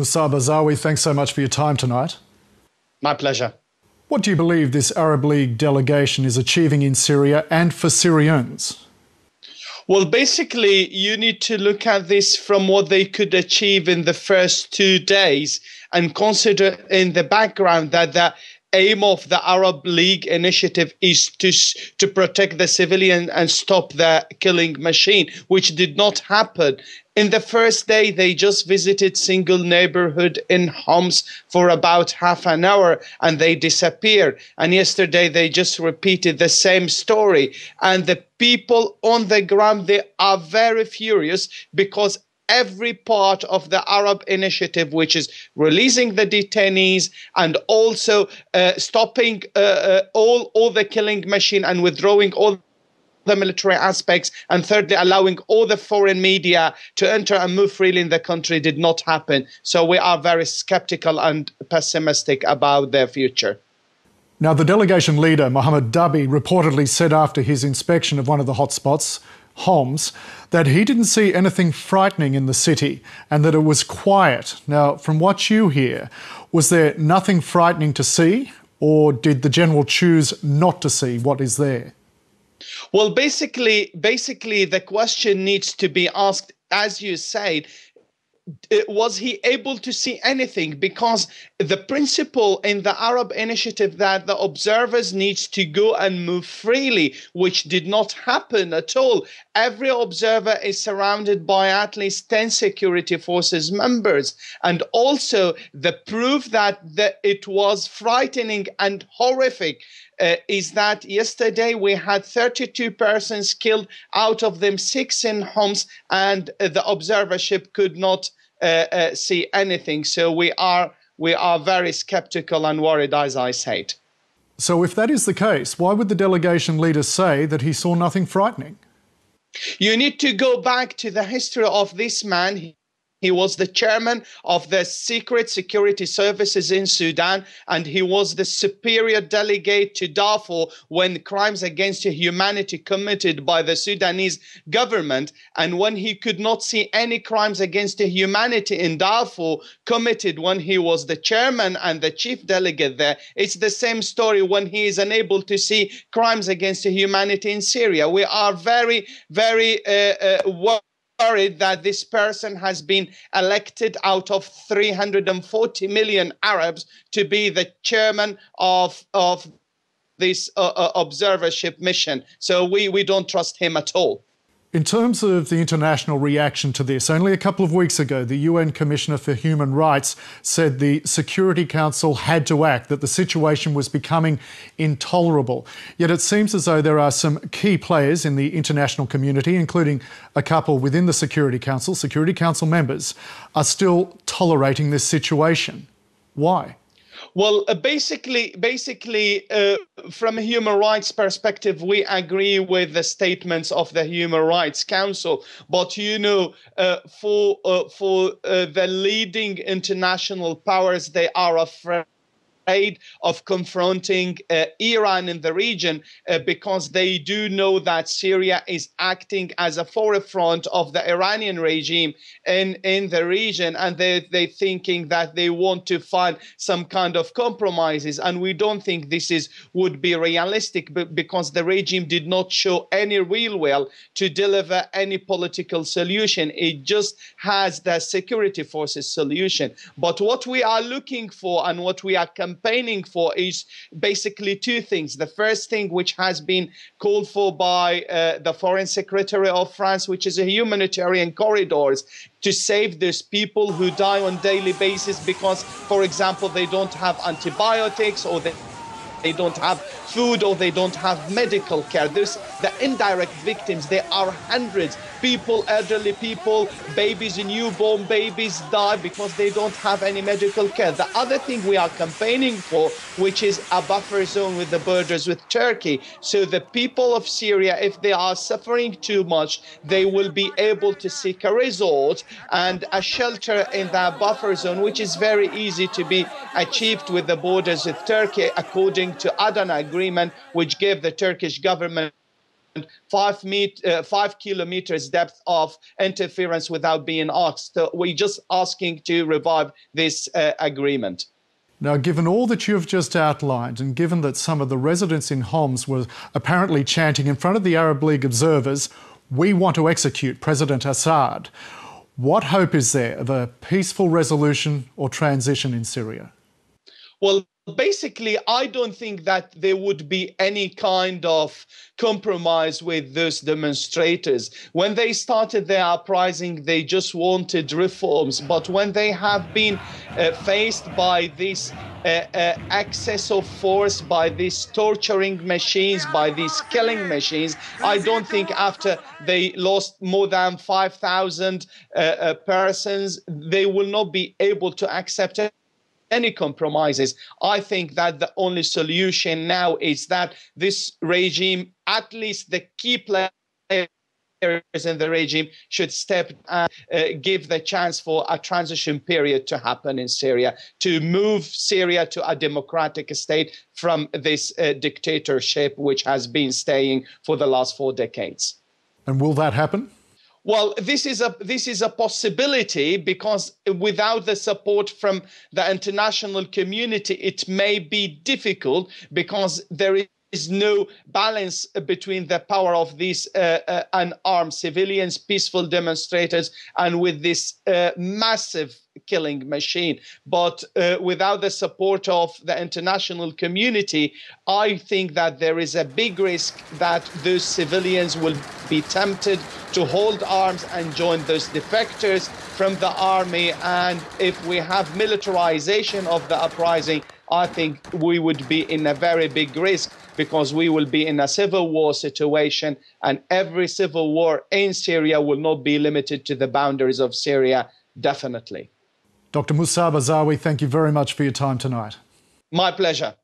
Mousab Azzawi, thanks so much for your time tonight. My pleasure. What do you believe this Arab League delegation is achieving in Syria and for Syrians? Well, basically, you need to look at this from what they could achieve in the first 2 days and consider in the background that the aim of the Arab League initiative is to protect the civilian and stop the killing machine, which did not happen. In the first day, they just visited single neighborhood in Homs for about half an hour and they disappeared. And yesterday, they just repeated the same story. And the people on the ground, they are very furious because every part of the Arab initiative, which is releasing the detainees and also stopping all the killing machine and withdrawing all the military aspects, and thirdly, allowing all the foreign media to enter and move freely in the country, did not happen. So we are very skeptical and pessimistic about their future. Now, the delegation leader, Mohammed Dabi, reportedly said after his inspection of one of the hotspots, Homs, that he didn't see anything frightening in the city and that it was quiet. Now, from what you hear, was there nothing frightening to see, or did the general choose not to see what is there? Well, basically, the question needs to be asked, as you said, was he able to see anything? Because the principle in the Arab initiative that the observers needs to go and move freely, which did not happen at all. Every observer is surrounded by at least 10 security forces members. And also the proof that it was frightening and horrific is that yesterday we had 32 persons killed, out of them 6 in Homs, and the observership could not see anything. So we are very skeptical and worried, as I said. So if that is the case, why would the delegation leader say that he saw nothing frightening? You need to go back to the history of this man. He was the chairman of the secret security services in Sudan, and he was the superior delegate to Darfur when crimes against humanity committed by the Sudanese government. And when he could not see any crimes against humanity in Darfur committed when he was the chairman and the chief delegate there, it's the same story when he is unable to see crimes against humanity in Syria. We are very, very worried that this person has been elected out of 340 million Arabs to be the chairman of this observership mission. So we don't trust him at all. In terms of the international reaction to this, only a couple of weeks ago, the UN Commissioner for Human Rights said the Security Council had to act, that the situation was becoming intolerable. Yet it seems as though there are some key players in the international community, including a couple within the Security Council members, are still tolerating this situation. Why? Well, basically, from a human rights perspective, we agree with the statements of the Human Rights Council. But, you know, for the leading international powers, they are afraid of confronting Iran in the region because they do know that Syria is acting as a forefront of the Iranian regime in the region, and they're thinking that they want to find some kind of compromises. And we don't think this would be realistic because the regime did not show any real will to deliver any political solution. It just has the security forces solution. But what we are looking for and what we are campaigning for is basically two things. The first thing, which has been called for by the Foreign Secretary of France, which is a humanitarian corridors to save those people who die on a daily basis because, for example, they don't have antibiotics, or they don't have food, or they don't have medical care. There's the indirect victims. There are hundreds. People, elderly people, babies, newborn babies die because they don't have any medical care. The other thing we are campaigning for, which is a buffer zone with the borders with Turkey. So the people of Syria, if they are suffering too much, they will be able to seek a resort and a shelter in that buffer zone, which is very easy to be achieved with the borders with Turkey, according to Adana agreement, which gave the Turkish government 5 kilometers depth of interference without being asked. So we're just asking to revive this agreement. Now, given all that you've just outlined, and given that some of the residents in Homs were apparently chanting in front of the Arab League observers, "We want to execute President Assad," what hope is there of a peaceful resolution or transition in Syria? Well, basically, I don't think that there would be any kind of compromise with those demonstrators. When they started their uprising, they just wanted reforms. But when they have been faced by this excess of force, by these torturing machines, by these killing machines, I don't think after they lost more than 5,000 persons, they will not be able to accept any compromises. I think that the only solution now is that this regime, at least the key players in the regime, should step and give the chance for a transition period to happen in Syria, to move Syria to a democratic state from this dictatorship which has been staying for the last 4 decades. And will that happen? Well, this is a possibility, because without the support from the international community, it may be difficult, because there is no balance between the power of these unarmed civilians, peaceful demonstrators, and with this massive killing machine. But without the support of the international community, I think that there is a big risk that those civilians will be tempted to hold arms and join those defectors from the army. And if we have militarization of the uprising, I think we would be in a very big risk, because we will be in a civil war situation, and every civil war in Syria will not be limited to the boundaries of Syria, definitely. Dr. Mousab Azzawi, thank you very much for your time tonight. My pleasure.